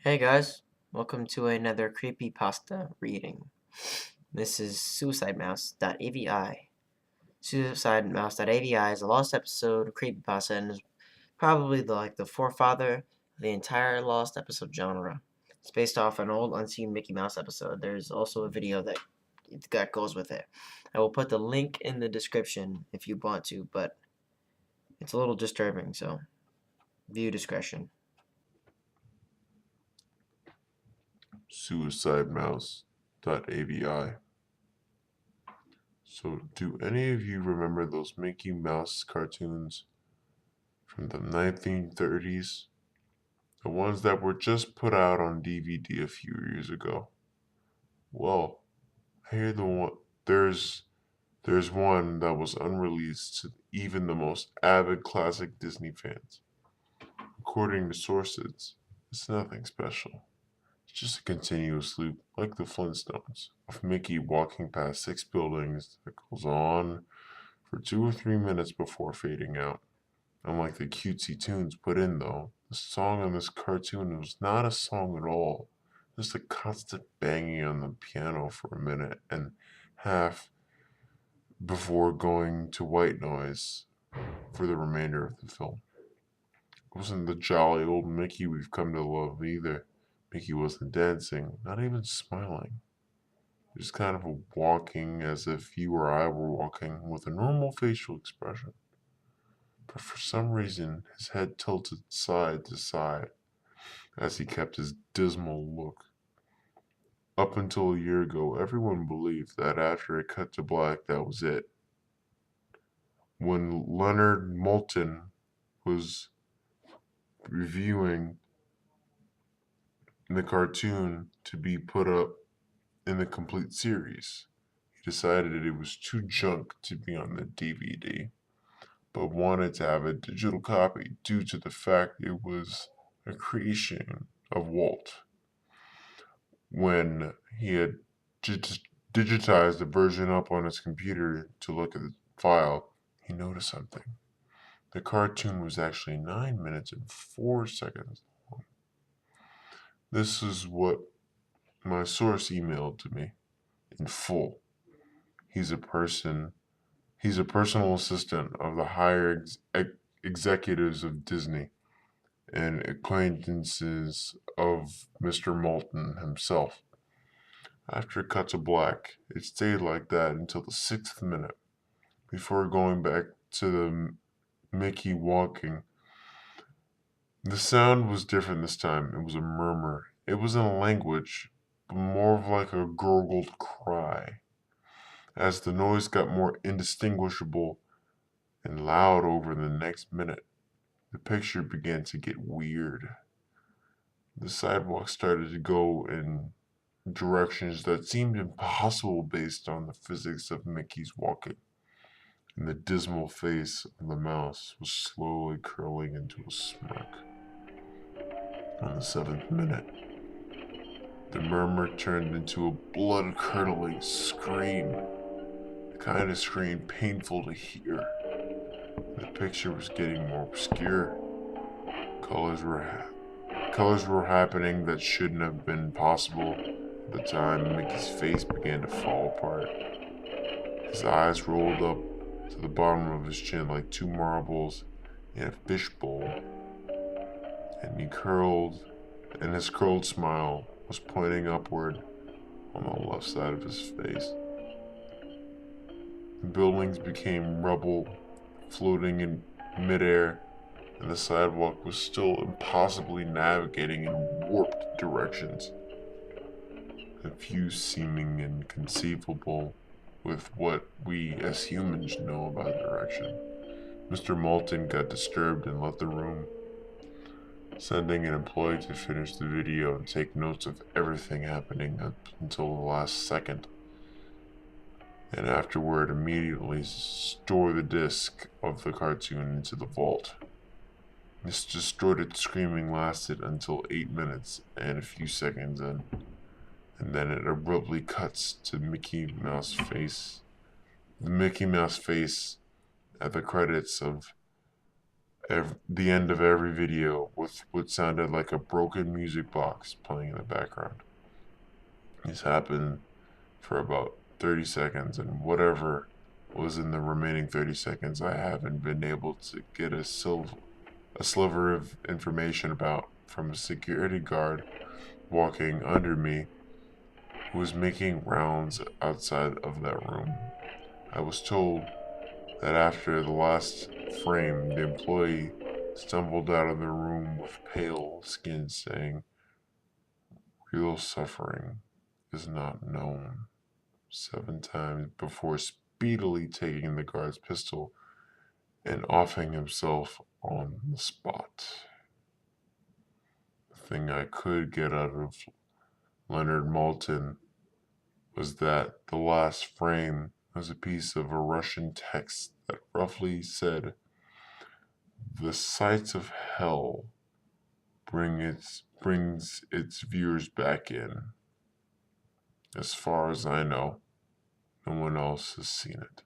Hey guys, welcome to another creepypasta reading. This is suicidemouse.avi. Suicidemouse.avi is a lost episode of creepypasta and is probably the forefather of the entire lost episode genre. It's based off an old unseen Mickey Mouse episode. There's also a video that goes with it. I will put the link in the description if you want to, but it's a little disturbing, so view discretion. suicidemouse.avi. So, do any of you remember those Mickey Mouse cartoons from the 1930s? The ones that were just put out on DVD a few years ago? Well, I hear there's one that was unreleased to even the most avid classic Disney fans. According to sources, it's nothing special. It's just a continuous loop, like the Flintstones, of Mickey walking past 6 buildings that goes on for 2 or 3 minutes before fading out. Unlike the cutesy tunes put in, though, the song on this cartoon was not a song at all. Just a constant banging on the piano for a minute and a half before going to white noise for the remainder of the film. It wasn't the jolly old Mickey we've come to love either. Mickey wasn't dancing, not even smiling. Just kind of walking as if you or I were walking with a normal facial expression. But for some reason, his head tilted side to side as he kept his dismal look. Up until a year ago, everyone believed that after it cut to black, that was it. When Leonard Moulton was reviewing the cartoon to be put up in the complete series, he decided it was too junk to be on the DVD, but wanted to have a digital copy due to the fact it was a creation of Walt. When he had digitized the version up on his computer to look at the file, he noticed something. The cartoon was actually 9 minutes and 4 seconds long. This is what my source emailed to me in full. He's a personal assistant of the higher executives of Disney and acquaintances of Mr. Moulton himself. After it cut to black, it stayed like that until the 6th minute, before going back to the Mickey walking. The sound was different this time. It was a murmur. It wasn't a language, but more of like a gurgled cry. As the noise got more indistinguishable and loud over the next minute, the picture began to get weird. The sidewalk started to go in directions that seemed impossible based on the physics of Mickey's walking, and the dismal face of the mouse was slowly curling into a smirk. On the 7th minute, the murmur turned into a blood-curdling scream, the kind of scream painful to hear. The picture was getting more obscure. Colors were happening that shouldn't have been possible. At the time, Mickey's face began to fall apart. His eyes rolled up to the bottom of his chin like two marbles in a fishbowl, and his curled smile was pointing upward on the left side of his face. The buildings became rubble, floating in midair, and the sidewalk was still impossibly navigating in warped directions, a few seeming inconceivable with what we as humans know about direction. Mr. Moulton got disturbed and left the room, sending an employee to finish the video and take notes of everything happening up until the last second, and afterward immediately store the disc of the cartoon into the vault. This distorted screaming lasted until 8 minutes and a few seconds in, and then it abruptly cuts to the Mickey Mouse face at the credits of the end of every video with what sounded like a broken music box playing in the background. This happened for about 30 seconds, and whatever was in the remaining 30 seconds, I haven't been able to get a sliver of information about from a security guard walking under me who was making rounds outside of that room. I was told that after the last frame, the employee stumbled out of the room with pale skin, saying, "Real suffering is not known," 7 times before speedily taking the guard's pistol and offing himself on the spot. The thing I could get out of Leonard Maltin was that the last frame was a piece of a Russian text that roughly said, "The sights of hell brings its viewers back in. As far as I know, no one else has seen it."